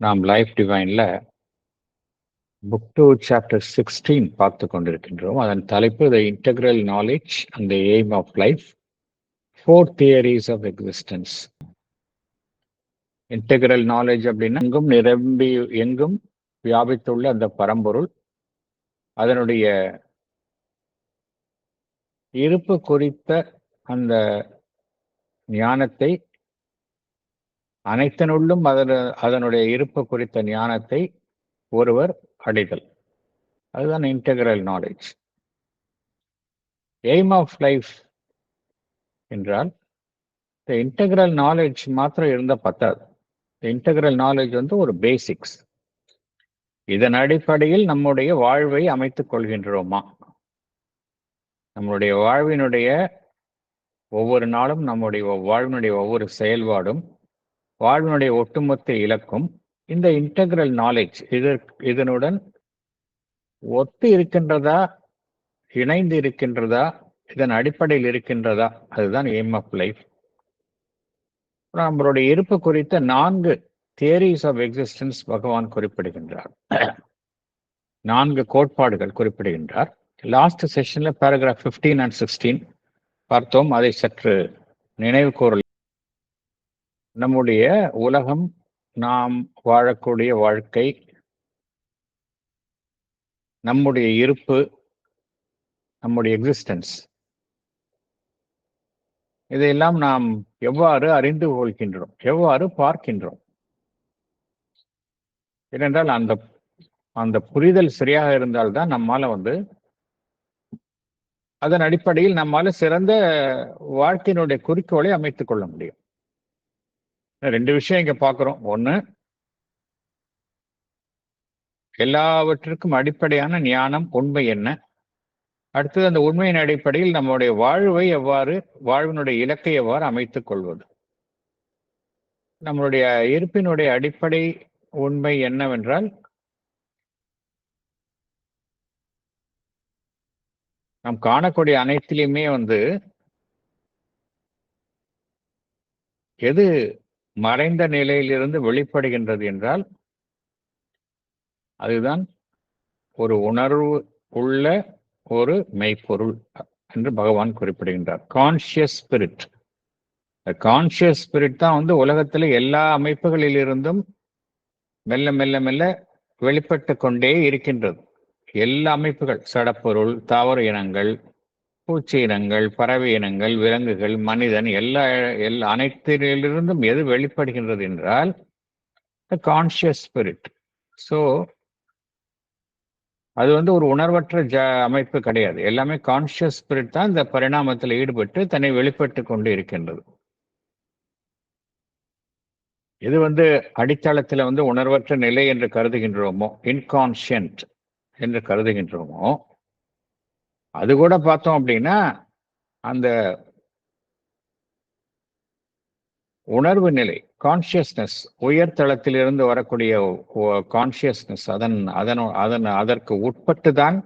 நாம் life டிவைன்ல book 2 chapter 16 பார்த்து கொண்டிருக்கின்றோம். அதன் தலைப்பு the integral knowledge and the aim of life, 4 theories of existence. Integral knowledge அப்படின்னா எங்கும் வியாபித்துள்ள அந்த பரம்பொருள், அதனுடைய இருப்பு குறித்த அந்த ஞானத்தை, அனைத்தினுள்ளும் அதனுடைய இருப்பு குறித்த ஞானத்தை ஒருவர் அடைதல். அதுதான் integral knowledge. Aim of life என்றால் இந்த இன்டெக்ரல் நாலேஜ் மாத்திரம் இருந்தால் பத்தாது. இன்டெக்ரல் நாலேஜ் ஒரு பேசிக்ஸ். இதன் அடிப்படையில் நம்முடைய வாழ்வை அமைத்துக் கொள்கின்றோமா? நம்முடைய வாழ்வினுடைய ஒவ்வொரு நாளும், நம்முடைய வாழ்வினுடைய ஒவ்வொரு செயல்பாடும், வாழ்வினுடைய ஒட்டுமொத்த இலக்கும் இந்த இன்டெக்ரல் நாலேஜ் இதனுடன் ஒத்து இருக்கின்றதா, இணைந்து இருக்கின்றதா, இதன் அடிப்படையில் இருக்கின்றதா? அதுதான் எய்ம் ஆஃப் லைஃப். நம்மளுடைய இருப்பு குறித்த 4 தியரிஸ் ஆஃப் எக்ஸிஸ்டன்ஸ் பகவான் குறிப்பிடுகின்றார். 4 கோட்பாடுகள் குறிப்பிடுகின்றார். லாஸ்ட் செஷன்ல பேராகிராஃப் 15 and 16 பார்த்தோம். அதை சற்று நினைவு கூறல். நம்முடைய உலகம், நாம் வாழக்கூடிய வாழ்க்கை, நம்முடைய இருப்பு, நம்முடைய எக்ஸிஸ்டன்ஸ், இதையெல்லாம் நாம் எவ்வாறு அறிந்து கொள்கின்றோம், எவ்வாறு பார்க்கின்றோம்? ஏனென்றால் அந்த புரிதல் சரியாக இருந்தால்தான் நம்மால அதன் அடிப்படையில் நம்மால சிறந்த வாழ்க்கையினுடைய குறிக்கோளை அமைத்துக் கொள்ள முடியும். 2 விஷயம் இங்க பார்க்கிறோம். ஒண்ணு, எல்லாவற்றிற்கும் அடிப்படையான ஞானம், உண்மை என்ன? அடுத்தது, அந்த உண்மையின் அடிப்படையில் நம்முடைய வாழ்வை எவ்வாறு, வாழ்வினுடைய இலக்கை எவ்வாறு அமைத்துக் கொள்வது? நம்மளுடைய இருப்பினுடைய அடிப்படை உண்மை என்னவென்றால், நாம் காணக்கூடிய அனைத்திலுமே எது மறைந்த நிலையிலிருந்து வெளிப்படுகின்றது என்றால், அதுதான் ஒரு உணர்வு உள்ள ஒரு மெய்ப்பொருள் என்று பகவான் குறிப்பிடுகின்றார். Conscious spirit. கான்சியஸ் ஸ்பிரிட் தான் உலகத்தில் எல்லா அமைப்புகளிலிருந்தும் மெல்ல மெல்ல மெல்ல வெளிப்பட்டு கொண்டே இருக்கின்றது. எல்லா அமைப்புகள், சடப்பொருள், தாவர இனங்கள், பூச்சி இனங்கள், பறவை இனங்கள், விலங்குகள், மனிதன், அனைத்திலிருந்தும் எது வெளிப்படுகின்றது என்றால் கான்சியஸ் ஸ்பிரிட். ஸோ அது ஒரு உணர்வற்ற அமைப்பு கிடையாது. எல்லாமே கான்சியஸ் ஸ்பிரிட் தான் இந்த பரிணாமத்தில் ஈடுபட்டு தன்னை வெளிப்பட்டு கொண்டு இருக்கின்றது. இது அடித்தளத்தில் உணர்வற்ற நிலை என்று கருதுகின்றோமோ, இன்கான்ஷியன்ட் என்று கருதுகின்றோமோ, அது கூட பார்த்தோம் அப்படின்னா அந்த உணர்வு நிலை, கான்சியஸ்னஸ், உயர்தளத்திலிருந்து வரக்கூடிய கான்சியஸ்னஸ், அதற்கு உட்பட்டுதான்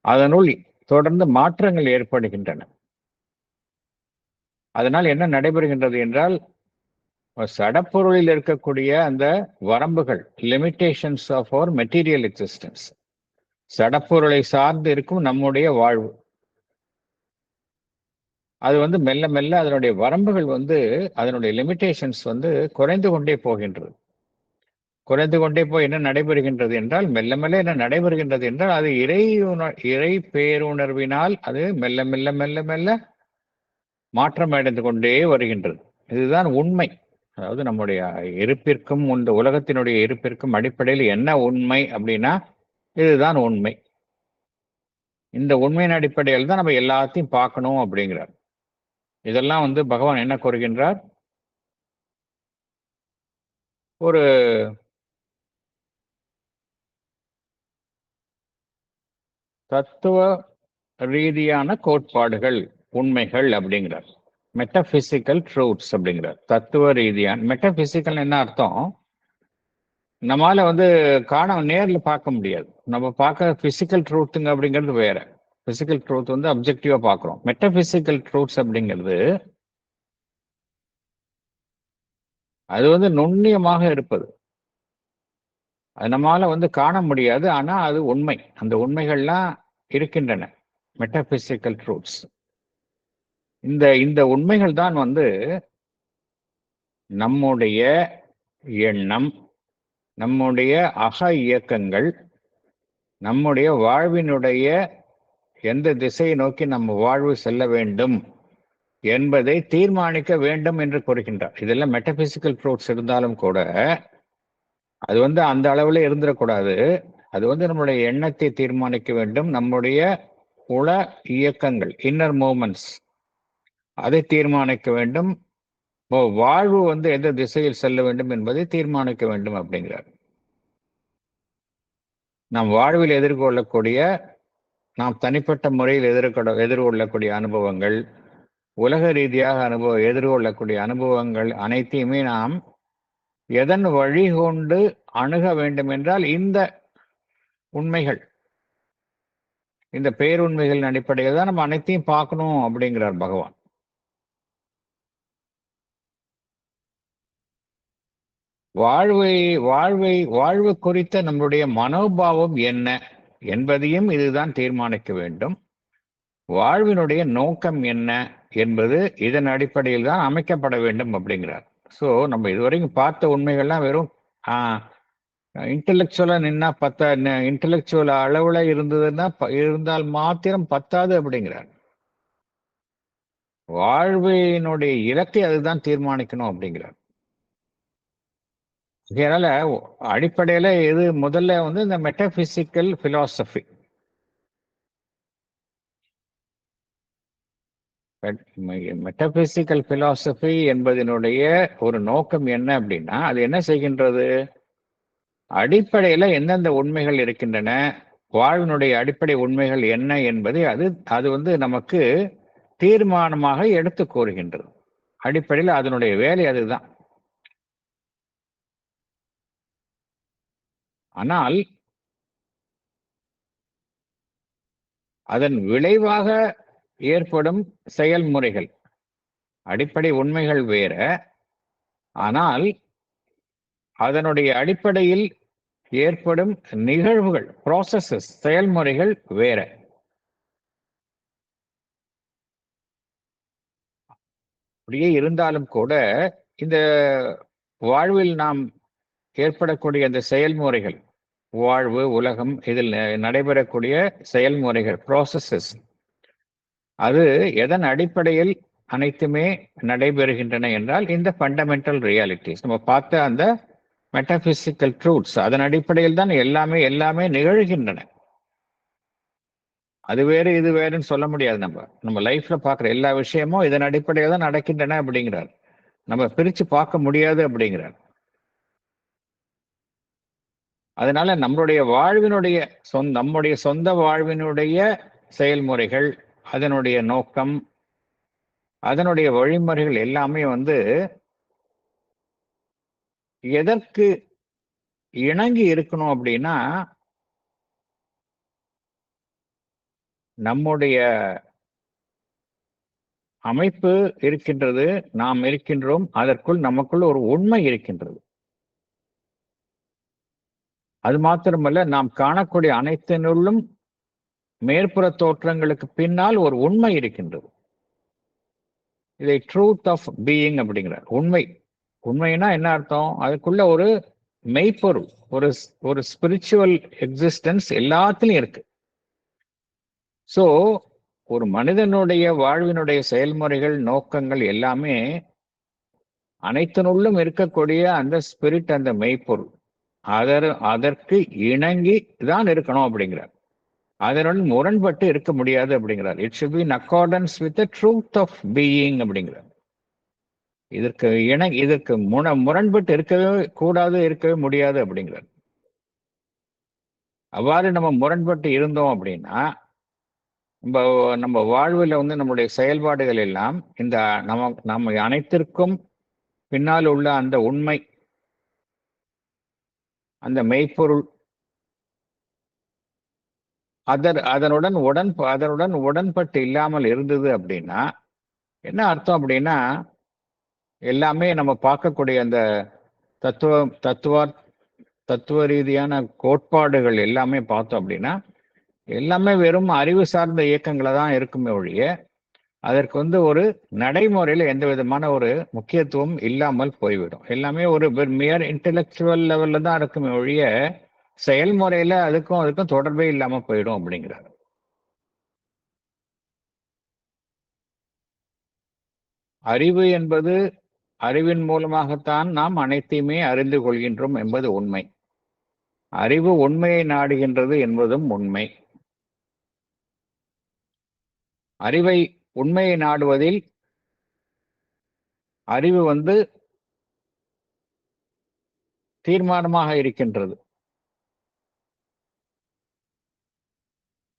அதனுள் தொடர்ந்து மாற்றங்கள் ஏற்படுகின்றன. அதனால் என்ன நடைபெறுகின்றது என்றால், சடப்பொருளில் இருக்கக்கூடிய அந்த வரம்புகள், limitations of our material existence, சடப்பொருளை சார்ந்து இருக்கும் நம்முடைய வாழ்வு, அது மெல்ல மெல்ல அதனுடைய வரம்புகள் அதனுடைய லிமிட்டேஷன்ஸ் குறைந்து கொண்டே போகின்றது. குறைந்து கொண்டே போய் என்ன நடைபெறுகின்றது என்றால், மெல்ல மெல்ல என்ன நடைபெறுகின்றது என்றால், அது இறை பேருணர்வினால் அது மெல்ல மெல்ல மெல்ல மெல்ல மாற்றம் அடைந்து கொண்டே வருகின்றது. இதுதான் உண்மை. அதாவது நம்முடைய இருப்பிற்கும், இந்த உலகத்தினுடைய இருப்பிற்கும் அடிப்படையில் என்ன உண்மை அப்படின்னா, இதுதான் உண்மை. இந்த உண்மையின் அடிப்படையில் தான் நம்ம எல்லாத்தையும் பார்க்கணும் அப்படிங்கிறார். இதெல்லாம் பகவான் என்ன கூறுகின்றார்? ஒரு தத்துவ ரீதியான கோட்பாடுகள், உண்மைகள் அப்படிங்கிறார். மெட்டபிசிக்கல் ட்ரூத்ஸ் அப்படிங்கிறார். தத்துவ ரீதியான. மெட்டபிசிக்கல் என்ன அர்த்தம்? நம்மால நேர்ல பார்க்க முடியாது. நம்ம பார்க்க பிசிக்கல் ட்ரூத்துங்க அப்படிங்கிறது வேற. பிசிக்கல் ட்ரூத் அப்ஜெக்டிவா பார்க்கிறோம். மெட்டபிசிக்கல் ட்ரூத்ஸ் அப்படிங்கிறது அது வந்து நுண்ணியமாக இருப்பது. அது நம்மால காண முடியாது. ஆனா அது உண்மை. அந்த உண்மைகள்லாம் இருக்கின்றன. Metaphysical truths. இந்த இந்த உண்மைகள் தான் நம்முடைய எண்ணம், நம்முடைய அக இயக்கங்கள், நம்முடைய வாழ்வினுடைய எந்த திசையை நோக்கி நம்ம வாழ்வு செல்ல வேண்டும் என்பதை தீர்மானிக்க வேண்டும் என்று கூறுகின்றார். இதெல்லாம் மெட்டபிசிக்கல் ட்ரூத்ஸ் இருந்தாலும் கூட, அது அந்த அளவுல இருந்துடக்கூடாது. அது நம்முடைய எண்ணத்தை தீர்மானிக்க வேண்டும். நம்முடைய உள இயக்கங்கள், இன்னர் மூமெண்ட்ஸ், அதை தீர்மானிக்க வேண்டும். வாழ்வு எந்த திசையில் செல்ல வேண்டும் என்பதை தீர்மானிக்க வேண்டும் அப்படிங்கிறார். நாம் வாழ்வில் எதிர்கொள்ளக்கூடிய, நாம் தனிப்பட்ட முறையில் எதிர்கொள்ளக்கூடிய அனுபவங்கள், உலக ரீதியாக எதிர்கொள்ளக்கூடிய அனுபவங்கள் அனைத்தையுமே நாம் எதன் வழி கொண்டு அணுக வேண்டும் என்றால் இந்த உண்மைகள், இந்த பேருண்மைகளின் அடிப்படையில் தான் நம்ம அனைத்தையும் பார்க்கணும் அப்படிங்கிறார் பகவான். வாழ்வு குறித்த நம்முடைய மனோபாவம் என்ன என்பதையும் இதுதான் தீர்மானிக்க வேண்டும். வாழ்வினுடைய நோக்கம் என்ன என்பது இதன் அடிப்படையில் தான் அமைக்கப்பட வேண்டும் அப்படிங்கிறார். ஸோ நம்ம இதுவரைக்கும் பார்த்த உண்மைகள்லாம் வெறும் இன்டெலெக்சுவலா நின்னா இன்டெலெக்சுவல் அளவுல இருந்தால் மாத்திரம் பத்தாது அப்படிங்கிறார். வாழ்வினுடைய இலக்கை அதுதான் தீர்மானிக்கணும் அப்படிங்கிறார். இதனால அடிப்படையில இது முதல்ல இந்த மெட்டாபிசிக்கல் பிலாசபி. மெட்டாபிசிக்கல் பிலாசபி என்பதனுடைய ஒரு நோக்கம் என்ன அப்படின்னா, அது என்ன செய்கின்றது? அடிப்படையில எந்தெந்த உண்மைகள் இருக்கின்றன, வாழ்வினுடைய அடிப்படை உண்மைகள் என்ன என்பதை அது நமக்கு தீர்மானமாக எடுத்து கூறுகின்றது. அடிப்படையில் அதனுடைய வேலை அதுதான். ஆனால் அதன் விளைவாக ஏற்படும் செயல்முறைகள், அடிப்படை உண்மைகள் வேற. ஆனால் அதனுடைய அடிப்படையில் ஏற்படும் நிகழ்வுகள், ப்ராசஸஸ், செயல்முறைகள் வேற. அப்படியே இருந்தாலும் கூட இந்த வாழ்வில் நாம் ஏற்படக்கூடிய அந்த செயல்முறைகள், வாழ்வு, உலகம், இதில் நடைபெறக்கூடிய செயல்முறைகள், ப்ராசஸஸ், அது எதன் அடிப்படையில் அனைத்துமே நடைபெறுகின்றன என்றால் இந்த ஃபண்டமெண்டல் ரியாலிட்டிஸ், நம்ம பார்த்த அந்த மெட்டாபிசிக்கல் ட்ரூத்ஸ், அதன் அடிப்படையில் தான் எல்லாமே நிகழ்கின்றன. அது வேறு இது வேறுன்னு சொல்ல முடியாது. நம்ம லைஃப்ல பார்க்குற எல்லா விஷயமும் இதன் அடிப்படையில் தான் நடக்கின்றன அப்படிங்கிறார். நம்ம பிரிச்சு பார்க்க முடியாது அப்படிங்கிறார். அதனால நம்முடைய சொந்த வாழ்வினுடைய செயல்முறைகள், அதனுடைய நோக்கம், அதனுடைய வழிமுறைகள் எல்லாமே எதற்கு இணங்கி இருக்கணும் அப்படின்னா, நம்முடைய அமைப்பு இருக்கின்றது, நாம் இருக்கின்றோம், அதற்குள் நமக்குள் ஒரு உண்மை இருக்கின்றது. அது மாத்திரமல்ல, நாம் காணக்கூடிய அனைத்தினுள்ளும் மேற்புற தோற்றங்களுக்கு பின்னால் ஒரு உண்மை இருக்கின்றது. இதை ட்ரூத் ஆஃப் பீயிங் அப்படிங்கிறார். உண்மைன்னா என்ன அர்த்தம்? அதுக்குள்ள ஒரு மெய்ப்பொருள், ஒரு ஸ்பிரிச்சுவல் எக்ஸிஸ்டன்ஸ் எல்லாத்திலும் இருக்கு. ஸோ ஒரு மனிதனுடைய வாழ்வினுடைய செயல்முறைகள், நோக்கங்கள் எல்லாமே அனைத்தினுள்ளும் இருக்கக்கூடிய அந்த ஸ்பிரிட், அந்த மெய்ப்பொருள், அதற்கு இணங்கி தான் இருக்கணும் அப்படிங்கிறார். அதனுடன் முரண்பட்டு இருக்க முடியாது அப்படிங்கிறார். It should be in accordance with the truth of being அப்படிங்கிறார். இதற்கு முரண்பட்டு இருக்கவே கூடாது, இருக்கவே முடியாது அப்படிங்கிறார். அவ்வாறு நம்ம முரண்பட்டு இருந்தோம் அப்படின்னா, நம்ம வாழ்வில் நம்முடைய செயல்பாடுகள் எல்லாம் இந்த நம்ம அனைத்திற்கும் பின்னால் உள்ள அந்த உண்மை, அந்த மெய்ப்பொருள், அதனுடன் உடன்பட்டு இல்லாமல் இருந்தது அப்படின்னா என்ன அர்த்தம்? அப்படின்னா எல்லாமே நம்ம பார்க்கக்கூடிய அந்த தத்துவ தத்துவ தத்துவ ரீதியான கோட்பாடுகள் எல்லாமே பார்த்தோம் அப்படின்னா எல்லாமே வெறும் அறிவு சார்ந்த இயக்கங்களை தான் இருக்குமே ஒழிய அதற்கு வந்து ஒரு நடைமுறையில் எந்த விதமான ஒரு முக்கியத்துவம் இல்லாமல் போய்விடும். எல்லாமே ஒரு மியர் இன்டெலெக்சுவல் லெவல்ல தான் இருக்குமே ஒழிய செயல்முறையில அதுக்கும் தொடர்பே இல்லாம போயிடும் அப்படிங்கிறார். அறிவு என்பது அறிவின் மூலமாகத்தான் நாம் அனைத்தையுமே அறிந்து கொள்கின்றோம் என்பது உண்மை. அறிவு உண்மையை நாடுகின்றது என்பதும் உண்மை. அறிவை உண்மையை நாடுவதில் அறிவு வந்து தீர்மானமாக இருக்கின்றது.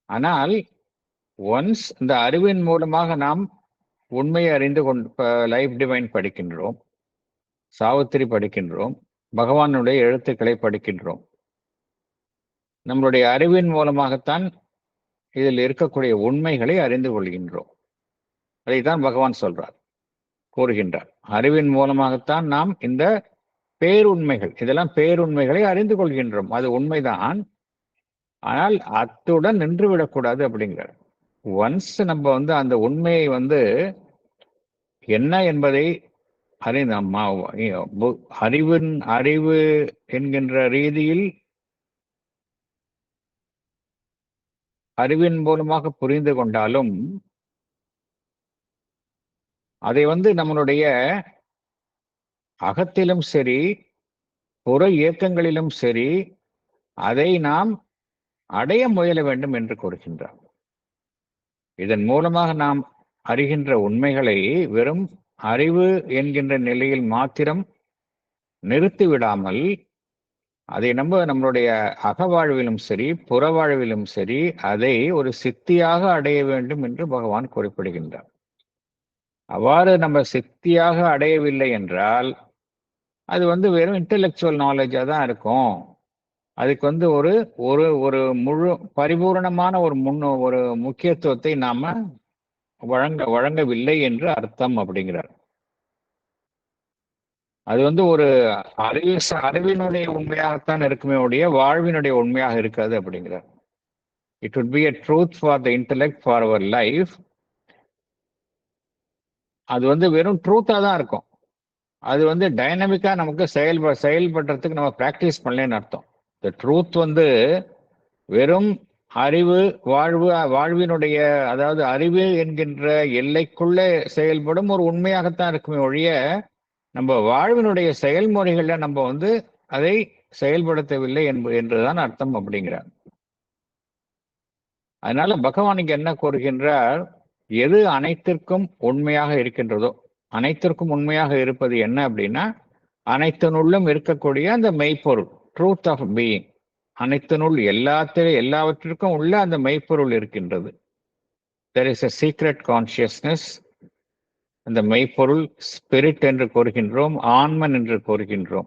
ஆனால் ஒன்ஸ் இந்த அறிவின் மூலமாக நாம் உண்மையை அறிந்து கொண்டு லைஃப் டிவைன் படிக்கின்றோம், சாவித்திரி படிக்கின்றோம், பகவானுடைய எழுத்துக்களை படிக்கின்றோம். நம்மளுடைய அறிவின் மூலமாகத்தான் இதில் இருக்கக்கூடிய உண்மைகளை அறிந்து கொள்கின்றோம். அதைத்தான் பகவான் சொல்றார், கூறுகின்றார். அறிவின் மூலமாகத்தான் நாம் இந்த பேருண்மைகள், இதெல்லாம் பேருண்மைகளை அறிந்து கொள்கின்றோம். அது உண்மைதான். ஆனால் அத்துடன் நின்று விடக்கூடாது அப்படிங்கிறார். ஒன்ஸ் நம்ம வந்து அந்த உண்மையை வந்து என்ன என்பதை அறிவு என்கின்ற ரீதியில் அறிவின் மூலமாக புரிந்து கொண்டாலும் அதை வந்து நம்மளுடைய அகத்திலும் சரி புற இயக்கங்களிலும் சரி அதை நாம் அடைய முயல வேண்டும் என்று கூறுகின்றார். இதன் மூலமாக நாம் அறிகின்ற உண்மைகளை வெறும் அறிவு என்கின்ற நிலையில் மாத்திரம் நிறுத்திவிடாமல் அதை நம்மளுடைய அகவாழ்விலும் சரி புற வாழ்விலும் சரி அதை ஒரு சித்தியாக அடைய வேண்டும் என்று பகவான் குறிப்பிடுகின்றார். அவ்வாறு நம்ம சித்தியாக அடையவில்லை என்றால் அது வந்து வெறும் இன்டெலெக்சுவல் நாலேஜா தான் இருக்கும். அதுக்கு வந்து ஒரு ஒரு ஒரு முழு பரிபூர்ணமான ஒரு முக்கியத்துவத்தை நாம வழங்கவில்லை என்று அர்த்தம் அப்படிங்கிறார். அது வந்து ஒரு அறிவினுடைய உண்மையாகத்தான் இருக்குமே உடைய வாழ்வினுடைய உண்மையாக இருக்காது அப்படிங்கிறார். It would be a truth for the intellect for our life. அது வந்து வெறும் ட்ரூத்தா தான் இருக்கும். அது வந்து டைனமிக்கா நமக்கு செயல்படுறதுக்கு நம்ம பிராக்டிஸ் பண்ணலன்னு அர்த்தம். இந்த ட்ரூத் வந்து வெறும் அறிவு வாழ்வினுடைய அதாவது அறிவு என்கின்ற எல்லைக்குள்ளே செயல்படும் ஒரு உண்மையாகத்தான் இருக்குமே ஒழிய நம்ம வாழ்வினுடைய செயல்முறைகள்ல நம்ம வந்து அதை செயல்படுத்தவில்லை என்றுதான் அர்த்தம் அப்படிங்கிறார். அதனால பகவான் இங்க என்ன கூறுகின்றார், எது அனைத்திற்கும் உண்மையாக இருக்கின்றதோ, அனைத்திற்கும் உண்மையாக இருப்பது என்ன அப்படின்னா அனைத்தினுள்ளும் இருக்கக்கூடிய அந்த மெய்ப்பொருள், ட்ரூத் ஆஃப் பீயிங். அனைத்தினுள் எல்லாவற்றிற்கும் உள்ள அந்த மெய்ப்பொருள் இருக்கின்றது. there is a secret consciousness. அந்த மெய்ப்பொருள் ஸ்பிரிட் என்று கூறுகின்றோம், ஆன்மன் என்று கூறுகின்றோம்.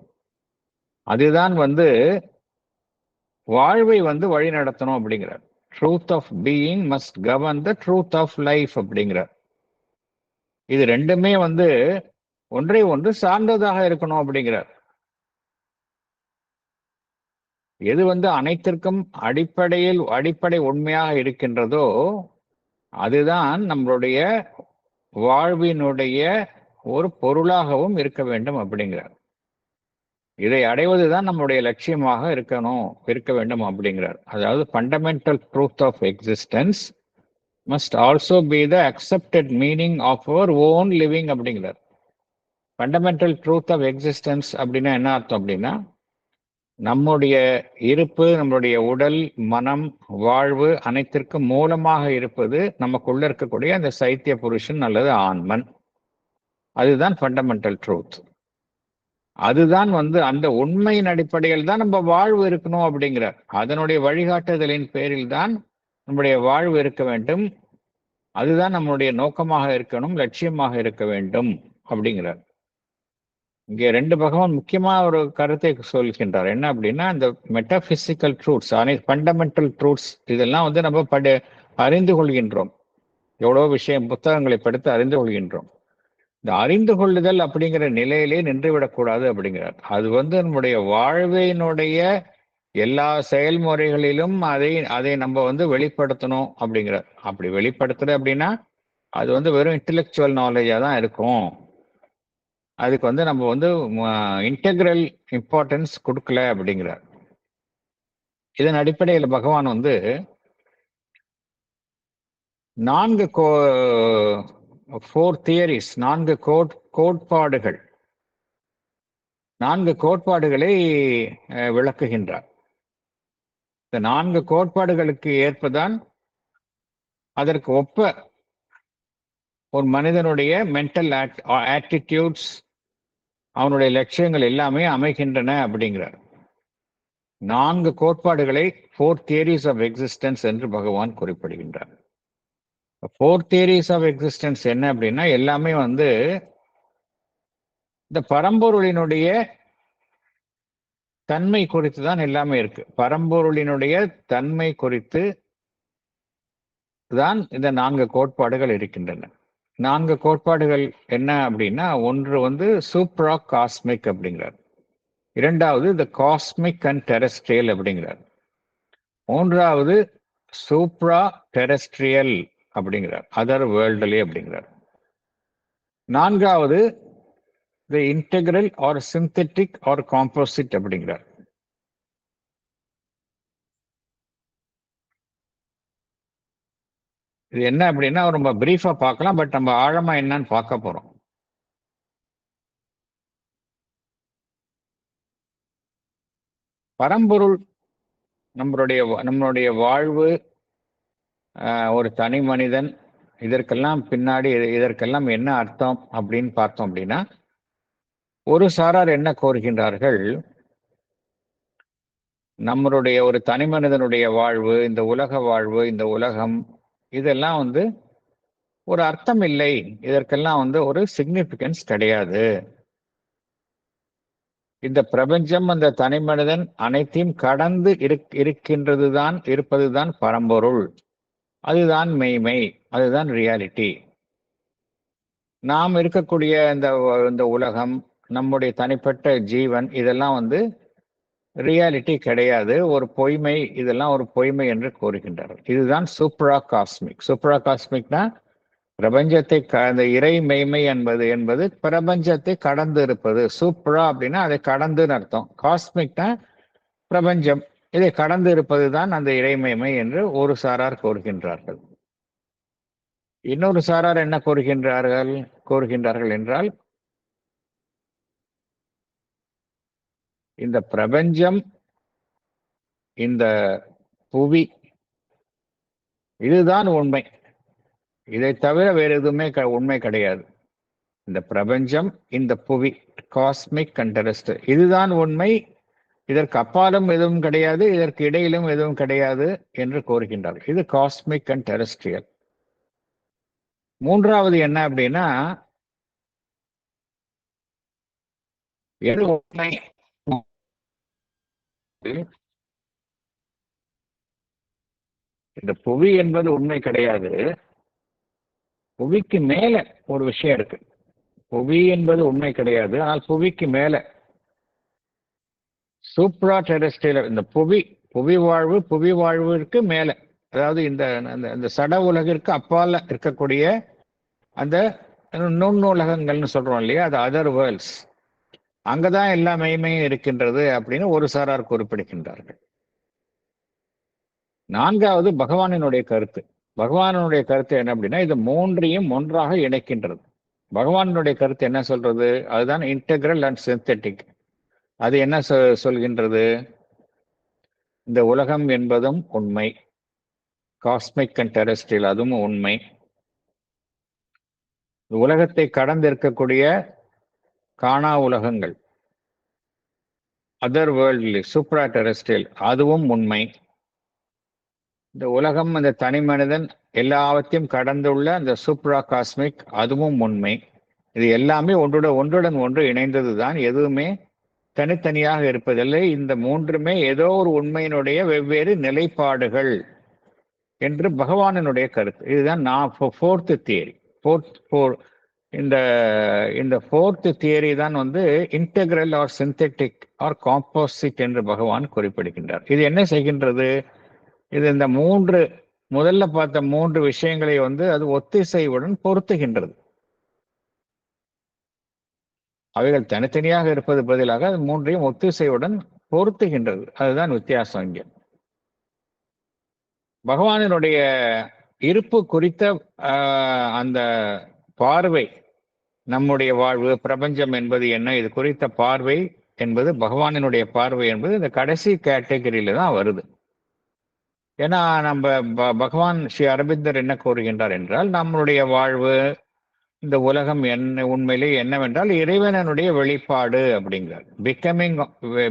அதுதான் வந்து வாழ்வை வந்து வழி நடத்தணும் அப்படிங்கிறார். Truth of being must govern the truth of life அப்படிங்கிறார். இது ரெண்டுமே வந்து ஒன்றை ஒன்று சார்ந்ததாக இருக்கணும் அப்படிங்கிறார். எது வந்து அனைத்திற்கும் அடிப்படை உண்மையாக இருக்கின்றதோ அதுதான் நம்மளுடைய வாழ்வினுடைய ஒரு பொருளாகவும் இருக்க வேண்டும் அப்படிங்கிறார். இதை அடைவதுதான் நம்முடைய லட்சியமாக இருக்க வேண்டும் அப்படிங்கிறார். அதாவது fundamental truth of existence must also be the accepted meaning of our own living அப்படிங்கிறார். ஃபண்டமெண்டல் ட்ரூத் ஆஃப் எக்ஸிஸ்டன்ஸ் அப்படின்னா என்ன அர்த்தம் அப்படின்னா நம்முடைய இருப்பு, நம்மளுடைய உடல், மனம், வாழ்வு அனைத்திற்கும் மூலமாக இருப்பது நமக்குள்ள இருக்கக்கூடிய அந்த சைத்திய புருஷன் அல்லது ஆன்மன். அதுதான் ஃபண்டமெண்டல் ட்ரூத். அதுதான் வந்து அந்த உண்மையின் அடிப்படையில் தான் நம்ம வாழ்வு இருக்கணும் அப்படிங்கிறார். அதனுடைய வழிகாட்டுதலின் பேரில் தான் நம்முடைய வாழ்வு இருக்க வேண்டும். அதுதான் நம்மளுடைய நோக்கமாக இருக்கணும், லட்சியமாக இருக்க வேண்டும் அப்படிங்கிறார். இங்கே ரெண்டு பகவான் முக்கியமா ஒரு கருத்தை சொல்கின்றார். என்ன அப்படின்னா இந்த மெட்டாபிசிக்கல் ட்ரூத்ஸ், ஃபண்டமெண்டல் ட்ரூத்ஸ் இதெல்லாம் வந்து நம்ம அறிந்து கொள்கின்றோம். எவ்வளோ விஷயம் புத்தகங்களை படித்து அறிந்து கொள்கின்றோம். இந்த அறிந்து கொள்ளுதல் அப்படிங்கிற நிலையிலே நின்றுவிடக்கூடாது அப்படிங்கிறார். அது நம்முடைய வாழ்வினுடைய எல்லா செயல்முறைகளிலும் அதை அதை நம்ம வெளிப்படுத்தணும் அப்படிங்கிறார். அப்படி வெளிப்படுத்துறது அப்படின்னா அது வெறும் இன்டெலெக்சுவல் நாலேஜா தான் இருக்கும். அதுக்கு நம்ம இன்டெக்ரல் இம்பார்ட்டன்ஸ் கொடுக்கல அப்படிங்கிறார். இதன் அடிப்படையில் பகவான் 4 தியரிஸ், 4 கோட்பாடுகள், 4 கோட்பாடுகளை விளக்குகின்றார். இந்த 4 கோட்பாடுகளுக்கு ஏற்பதான் அதற்கு ஒப்ப ஒரு மனிதனுடைய மென்டல் ஆட்டிடியூட்ஸ், அவனுடைய லட்சியங்கள் எல்லாமே அமைகின்றன அப்படிங்கிறார். 4 கோட்பாடுகளை 4 தியரிஸ் ஆஃப் எக்ஸிஸ்டன்ஸ் என்று பகவான் குறிப்பிடுகின்றார். 4 தியரிஸ் ஆஃப் எக்ஸிஸ்டன்ஸ் என்ன அப்படின்னா, எல்லாமே இந்த பரம்பொருளினுடைய தன்மை குறித்து தான் எல்லாமே இருக்கு. பரம்பொருளினுடைய தன்மை குறித்து தான் இந்த 4 கோட்பாடுகள் இருக்கின்றன. 4 கோட்பாடுகள் என்ன அப்படின்னா, ஒன்று சூப்ரா காஸ்மிக் அப்படிங்கிறார். இரண்டாவது த காஸ்மிக் அண்ட் டெரஸ்ட்ரியல் அப்படிங்கிறார். மூன்றாவது சூப்ரா டெரஸ்ட்ரியல் அப்படிங்கிறார், அதர் வேர்ல்டலி அப்படிங்கிறார். நான்காவது the integral or synthetic or composite அப்படிங்கிறார். இது என்ன அப்படின்னா ரொம்ப பிரீஃபா பார்க்கலாம், பட் நம்ம ஆழமா என்னன்னு பார்க்க போறோம். பரம்பொருள், நம்மளுடைய வாழ்வு, ஒரு தனி மனிதன், இதற்கெல்லாம் பின்னாடி இதற்கெல்லாம் என்ன அர்த்தம் அப்படின்னு பார்த்தோம் அப்படின்னா, ஒரு சாரார் என்ன கோருகின்றார்கள், நம்மளுடைய ஒரு தனி மனிதனுடைய வாழ்வு, இந்த உலக வாழ்வு, இந்த உலகம், இதெல்லாம் ஒரு அர்த்தம் இல்லை, இதற்கெல்லாம் ஒரு சிக்னிபிகன்ஸ் கிடையாது. இந்த பிரபஞ்சம், அந்த தனி மனிதன் அனைத்தையும் கடந்து இருப்பதுதான் பரம்பொருள், அதுதான் மெய்மை, அதுதான் ரியாலிட்டி. நாம் இருக்கக்கூடிய இந்த உலகம், நம்முடைய தனிப்பட்ட ஜீவன், இதெல்லாம் ரியாலிட்டி கிடையாது, ஒரு பொய்மை, இதெல்லாம் ஒரு பொய்மை என்று கூறுகின்றார்கள். இதுதான் சூப்ரா காஸ்மிக். சூப்ரா காஸ்மிக்னா பிரபஞ்சத்தை, அந்த இறை மெய்மை என்பது பிரபஞ்சத்தை கடந்து இருப்பது. சூப்ரா அப்படின்னா அதை கடந்துன்னு அர்த்தம். காஸ்மிக்னா பிரபஞ்சம், இதை கடந்து இருப்பது தான் அந்த இறைமைமை என்று ஒரு சாரார் கூறுகின்றார்கள். இன்னொரு சாரார் என்ன கூறுகின்றார்கள் என்றால், இந்த பிரபஞ்சம், இந்த புவி, இதுதான் உண்மை, இதை தவிர வேறு எதுவுமே உண்மை கிடையாது. இந்த பிரபஞ்சம், இந்த புவி, காஸ்மிக் அண்ட் டெரஸ்ட்ரியல், இதுதான் உண்மை, இதற்கு அப்பாலும் எதுவும் கிடையாது, இதற்கு இடையிலும் எதுவும் கிடையாது என்று கூறுகின்றார்கள். இது காஸ்மிக் அண்ட் டெரஸ்ட்ரியல். மூன்றாவது என்ன அப்படின்னா, எது உண்மை, இந்த புவி என்பது உண்மை கிடையாது, புவிக்கு மேல ஒரு விஷயம் இருக்கு. புவி என்பது உண்மை கிடையாது, ஆனால் புவிக்கு மேல சூப்ரா டெரஸ்ட்ரியல், இந்த புவி வாழ்விற்கு மேல, அதாவது இந்த சட உலகிற்கு அப்பால இருக்கக்கூடிய அந்த நுண்ணுலகங்கள்னு சொல்றோம் இல்லையா, அது அதர் வேர்ல்ட்ஸ், அங்கதான் எல்லா மெய்மையும் இருக்கின்றது அப்படின்னு ஒரு சாரார் குறிப்பிடுகின்றார்கள். நான்காவது பகவானினுடைய கருத்து. பகவானுடைய கருத்து என்ன அப்படின்னா, இது மூன்றையும் ஒன்றாக இணைக்கின்றது. பகவானுடைய கருத்து என்ன சொல்றது, அதுதான் இன்டெகிரல் அண்ட் சிந்தெட்டிக். அது என்ன சொல்கின்றது, இந்த உலகம் என்பதும் உண்மை, காஸ்மிக் அண்ட் டெரஸ்ட்ரியல் அதுவும் உண்மை, உலகத்தை கடந்து இருக்கக்கூடிய காணா உலகங்கள், அதர் வேர்ல்ட்லி, சூப்ரா டெரஸ்ட்ரியல், அதுவும் உண்மை. இந்த உலகம், அந்த தனி மனிதன், எல்லாவற்றையும் கடந்துள்ள அந்த சூப்ரா காஸ்மிக், அதுவும் உண்மை. இது எல்லாமே ஒன்றுடன் ஒன்று இணைந்தது தான், எதுவுமே தனித்தனியாக இருப்பதில்லை. இந்த மூன்றுமே ஏதோ ஒரு உண்மையினுடைய வெவ்வேறு நிலைப்பாடுகள் என்று பகவானினுடைய கருத்து. இதுதான் நான் ஃபோர்த் தியரி, இந்த இந்த ஃபோர்த் தியரி தான் வந்து integral or synthetic or composite என்று பகவான் குறிப்பிடுகின்றார். இது என்ன செய்கின்றது? இது இந்த முதல்ல பார்த்த 3 விஷயங்களை வந்து அது ஒத்திசைவுடன் பொருத்துகின்றது. அவைகள் தனித்தனியாக இருப்பது பதிலாக அது 3ஐயும் ஒத்திசைவுடன் பொருத்துகின்றது. அதுதான் வித்தியாசம் இங்கே. பகவானினுடைய இருப்பு குறித்த அந்த பார்வை, நம்முடைய வாழ்வு, பிரபஞ்சம் என்பது என்ன, இது குறித்த பார்வை என்பது, பகவானினுடைய பார்வை என்பது இந்த கடைசி கேட்டகரியில தான் வருது. ஏன்னா நம்ம பகவான் ஸ்ரீ அரவிந்தர் என்ன கூறுகின்றார் என்றால், நம்மளுடைய வாழ்வு, இந்த உலகம் என்ன உண்மையிலே என்னவென்றால் இறைவனுடைய வெளிப்பாடு அப்படிங்கிறார்.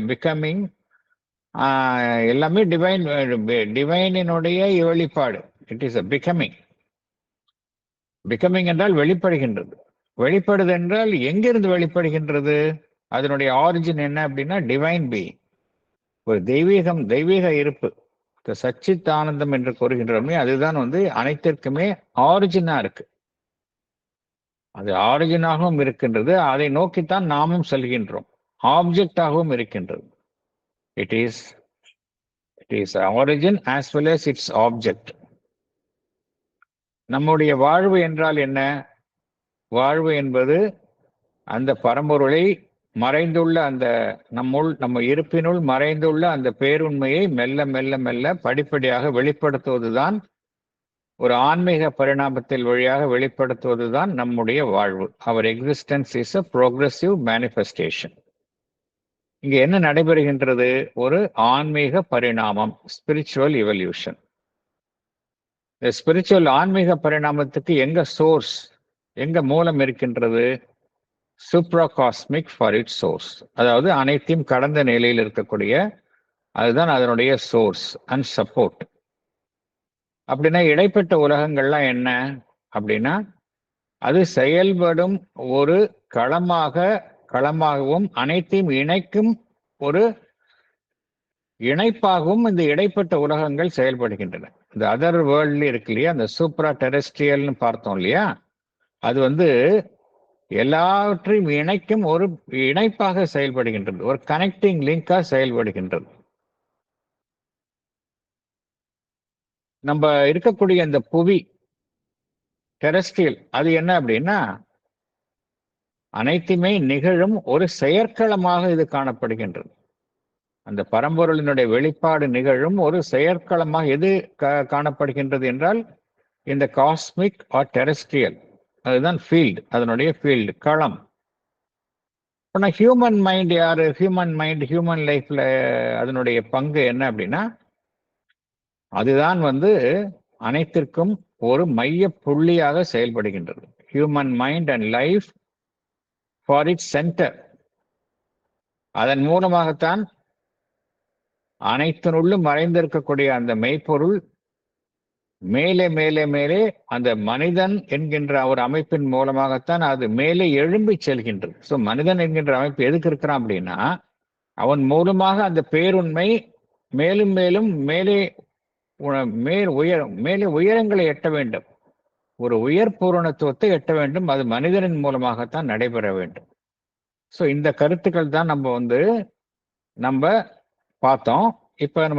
பிகமிங் எல்லாமே டிவைனினுடைய வெளிப்பாடு. It is a becoming. Becoming என்றால் வெளிப்படுகின்றது. வெளிப்படுது என்றால் எங்கிருந்து வெளிப்படுகின்றது? அதனுடைய ஆரிஜின் என்ன அப்படின்னா டிவைன் பீயிங், ஒரு தெய்வீக இருப்பு, சச்சித்தானந்தம் என்று கூறுகின்றோமே, அதுதான் வந்து அனைத்திற்குமே ஆரிஜினா இருக்கு. அது ஆரிஜினாகவும் இருக்கின்றது. அதை நோக்கித்தான் நாமும் செல்கின்றோம். ஆப்ஜெக்டாகவும் இருக்கின்றது. It is origin as well as it's object. நம்முடைய வாழ்வு என்றால் என்ன? வாழ்வு என்பது அந்த பரம்பொருளை மறைந்துள்ள அந்த நம்ம இருப்பினுள் மறைந்துள்ள அந்த பேருண்மையை மெல்ல மெல்ல மெல்ல படிப்படியாக வெளிப்படுத்துவதுதான், ஒரு ஆன்மீக பரிணாமத்தில் வழியாக வெளிப்படுத்துவதுதான் நம்முடைய வாழ்வு. Our existence is a progressive manifestation. இங்க என்ன நடைபெறுகின்றது? ஒரு ஆன்மீக பரிணாமம், ஸ்பிரிச்சுவல் இவல்யூஷன். இந்த ஸ்பிரிச்சுவல் ஆன்மீக பரிணாமத்துக்கு எங்க சோர்ஸ், எங்க மூலம் இருக்கின்றது? சூப்ராகாஸ்மிக் ஃபார் இட் சோர்ஸ். அதாவது அனைத்தையும் கடந்த நிலையில் இருக்கக்கூடிய, அதுதான் அதனுடைய சோர்ஸ் அண்ட் சப்போர்ட். அப்படின்னா இடைப்பட்ட உலகங்கள்லாம் என்ன அப்படின்னா, அது செயல்படும் ஒரு களமாகவும் அனைத்தையும் இணைக்கும் ஒரு இணைப்பாகவும் இந்த இடைப்பட்ட உலகங்கள் செயல்படுகின்றன. இந்த அதர் வேர்ல்ட்ல இருக்கு இல்லையா, அந்த சூப்ரா டெரெஸ்ட்ரியல்னு பார்த்தோம் இல்லையா, அது வந்து எல்லாவற்றையும் இணைக்கும் ஒரு இணைப்பாக செயல்படுகின்றது, ஒரு கனெக்டிங் லிங்கா செயல்படுகின்றது. நம்ம இருக்கக்கூடிய இந்த புவி டெரெஸ்ட்ரியல், அது என்ன அப்படின்னா அனைத்துமே நிகழும் ஒரு செயற்களமாக இது காணப்படுகின்றது. அந்த பரம்பொருளினுடைய வெளிப்பாடு நிகழும் ஒரு செயற்களமாக எது காணப்படுகின்றது என்றால் இந்த காஸ்மிக் ஆர் டெரெஸ்ட்ரியல், அதுதான் ஃபீல்டு, அதனுடைய ஃபீல்டு களம். ஆனால் ஹியூமன் மைண்ட் யாரு? ஹியூமன் லைஃப்ல அதனுடைய பங்கு என்ன அப்படின்னா, அதுதான் வந்து அனைத்திற்கும் ஒரு மைய புள்ளியாக செயல்படுகின்றது. Human mind and life for it centre. அதன் மூலமாகத்தான் அனைத்தினுள்ளும் மறைந்திருக்கக்கூடிய அந்த மெய்ப்பொருள் மேலே மேலே மேலே அந்த மனிதன் என்கின்ற ஒரு அமைப்பின் மூலமாகத்தான் அது மேலே எழும்பி செல்கின்றது. ஸோ மனிதன் என்கின்ற அமைப்பு எதுக்கு இருக்கிறான் அப்படின்னா, அவன் மூலமாக அந்த பேருண்மை மேலும் மேலும் மேலே மேலே உயரங்களை எட்ட வேண்டும், ஒரு உயர் பூரணத்துவத்தை எட்ட வேண்டும். அது மனிதனின் மூலமாகத்தான் நடைபெற வேண்டும். ஸோ இந்த கருத்துக்கள் தான் நம்ம பார்த்தோம். இப்ப நம்ம